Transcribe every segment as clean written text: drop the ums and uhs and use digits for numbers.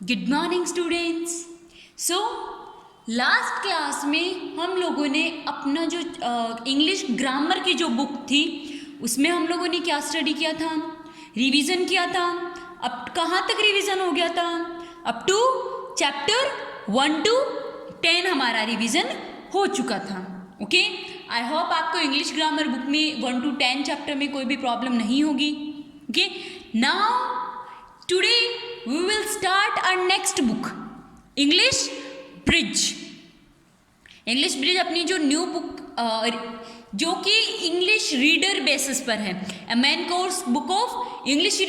Good morning students. So last class में हम लोगों ने अपना जो इंग्लिश ग्रामर की जो बुक थी उसमें हम लोगों ने क्या स्टडी किया था, रिवीजन किया था। अब कहाँ तक रिवीजन हो गया था? अप टू चैप्टर 1 to 10 हमारा रिवीजन हो चुका था। ओके, आई होप आपको इंग्लिश ग्रामर बुक में 1 to 10 चैप्टर में कोई भी प्रॉब्लम नहीं होगी। Okay, now today we will start our next book, English Bridge। English bridge अपनी जो न्यू बुक जो कि इंग्लिश रीडर बेसिस पर है, a main course book of English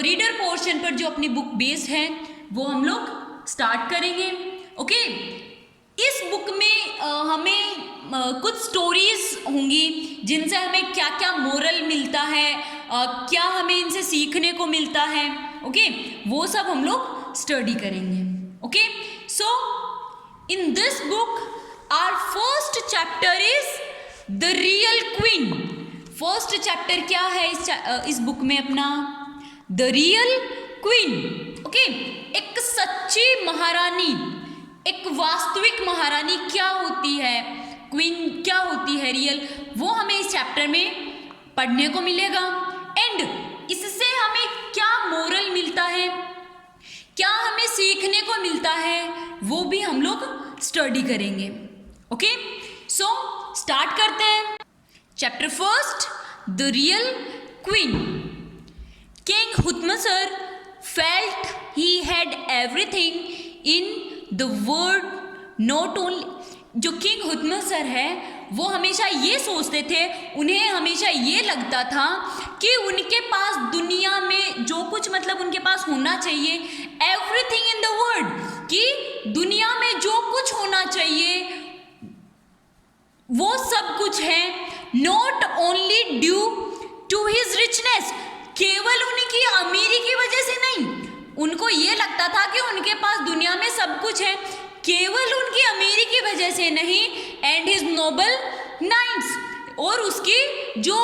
reader portion पर जो अपनी बुक बेस्ड है वो हम लोग स्टार्ट करेंगे। ओके, इस बुक में हमें कुछ स्टोरीज होंगी जिनसे हमें क्या क्या मोरल मिलता है, क्या हमें इनसे सीखने को मिलता है। ओके, वो सब हम लोग स्टडी करेंगे। Okay, so in this book our first chapter is the real queen. First chapter क्या है इस बुक में अपना? The real queen. ओके, एक सच्ची महारानी, एक वास्तविक महारानी क्या होती है, क्वीन क्या होती है रियल, वो हमें इस चैप्टर में पढ़ने को मिलेगा। एंड इससे हमें क्या मोरल मिलता है, क्या हमें सीखने को मिलता है, वो भी हम लोग स्टडी करेंगे। ओके, सो स्टार्ट करते हैं। Chapter first, the real queen. King Hutamsar felt he had everything in the world, not only. जो किंग हुतमसर है वो हमेशा ये सोचते थे, उन्हें हमेशा ये लगता था कि उनके पास दुनिया में जो कुछ मतलब उनके पास होना चाहिए, एवरीथिंग इन द वर्ल्ड, कि दुनिया में जो कुछ होना चाहिए वो सब कुछ है। Not only due to his richness, केवल उनकी अमीरी की वजह से नहीं। उनको ये लगता था कि उनके पास दुनिया में सब कुछ है केवल उनकी अमीरी की वजह से नहीं, एंड हिज नोबल नाइट्स, और उसकी जो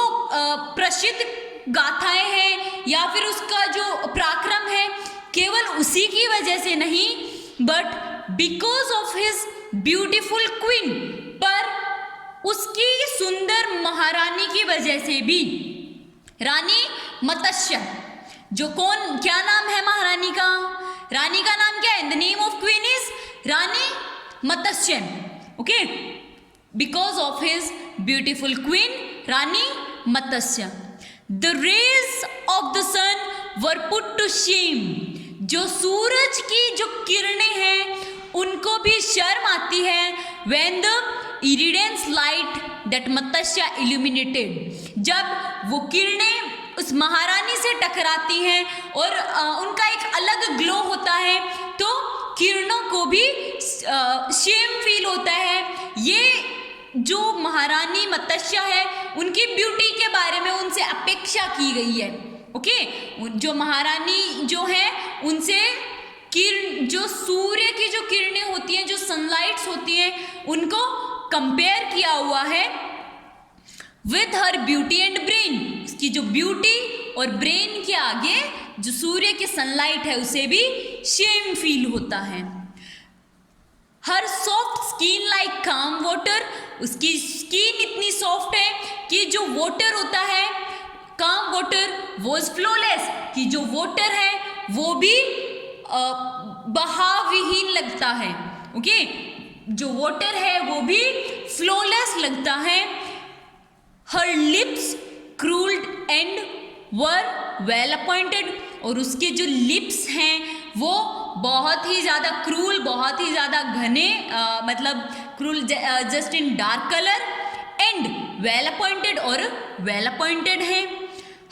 प्रसिद्ध गाथाएं हैं या फिर उसका जो पराक्रम है केवल उसी की वजह से नहीं, but because of his beautiful queen, पर उसकी सुंदर महारानी की वजह से भी। रानी मत्स्य, जो कौन, क्या नाम है महारानी का? रानी का नाम क्या है? The name of queen is Rani Matsya. Okay, because of his beautiful queen Rani Matsya. The rays of the sun were put to shame, जो सूरज की जो किरणें हैं उनको भी शर्म आती है। When the radiance light that मत्स्य इल्यूमिनेटेड, जब वो किरणें उस महारानी से टकराती हैं और उनका एक अलग ग्लो होता है, तो किरणों को भी शेम फील होता है। ये जो महारानी मत्स्य है उनकी ब्यूटी के बारे में उनसे अपेक्षा की गई है। ओके, जो महारानी जो है उनसे किरण, जो सूर्य की जो किरणें होती हैं, जो सनलाइट्स होती हैं, उनको कंपेयर किया हुआ है with her beauty and brain. उसकी जो ब्यूटी और ब्रेन के आगे जो सूर्य की सनलाइट है उसे भी शेम फील होता है। हर सॉफ्ट स्किन लाइक काम वाटर, उसकी स्किन इतनी सॉफ्ट है कि जो वाटर होता है, काम वाटर, वो फ्लोलेस, कि जो वाटर है वो भी बहावहीन लगता है। ओके, जो वाटर है वो भी फ्लोलेस लगता है। Her lips curled and were well appointed, और उसके जो लिप्स हैं वो बहुत ही ज़्यादा क्रूल, बहुत ही ज़्यादा घने, मतलब cruel just in dark colour, and well appointed, और वेल अपॉइंटेड हैं।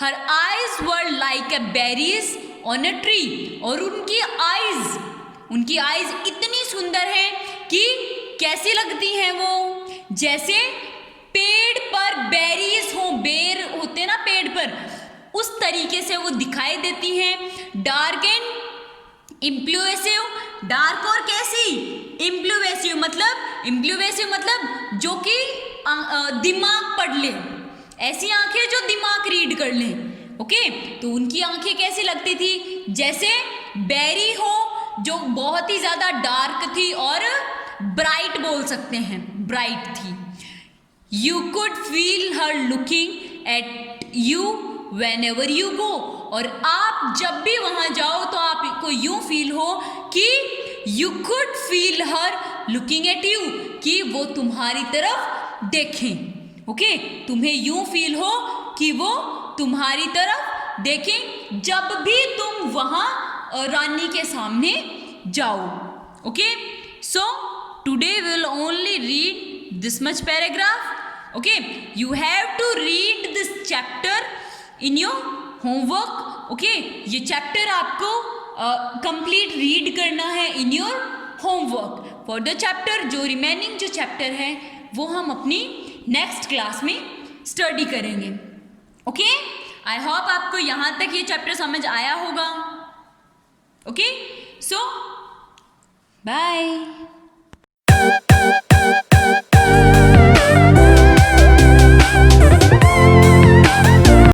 Her eyes were like a berries on a tree, और उनकी आइज इतनी सुंदर हैं कि कैसी लगती हैं वो, जैसे पेड़ पर बेरीज हो, बेर होते ना पेड़ पर, उस तरीके से वो दिखाई देती हैं। डार्क एंड इम्प्लूसिव, डार्क और कैसी? इम्प्लूसिव मतलब जो कि दिमाग पढ़ ले, ऐसी आंखें जो दिमाग रीड कर ले। ओके, तो उनकी आंखें कैसी लगती थी? जैसे बेरी हो जो बहुत ही ज्यादा डार्क थी और ब्राइट बोल सकते हैं, ब्राइट थी। You could feel her looking at you when ever you go, और आप जब भी वहां जाओ तो आपको यूं फील हो कि you could feel her looking at you, कि वो तुम्हारी तरफ देखें। ओके, तुम्हें यूं फील हो कि वो तुम्हारी तरफ देखें जब भी तुम वहां रानी के सामने जाओ। Okay, so today will only read this much paragraph. Okay, you have to read this chapter in your homework. Okay, ये चैप्टर आपको कंप्लीट रीड करना है in your homework. For the chapter, जो रिमेनिंग जो चैप्टर है वो हम अपनी नेक्स्ट क्लास में स्टडी करेंगे। ओके, आई होप आपको यहाँ तक ये चैप्टर समझ आया होगा। Okay, so bye.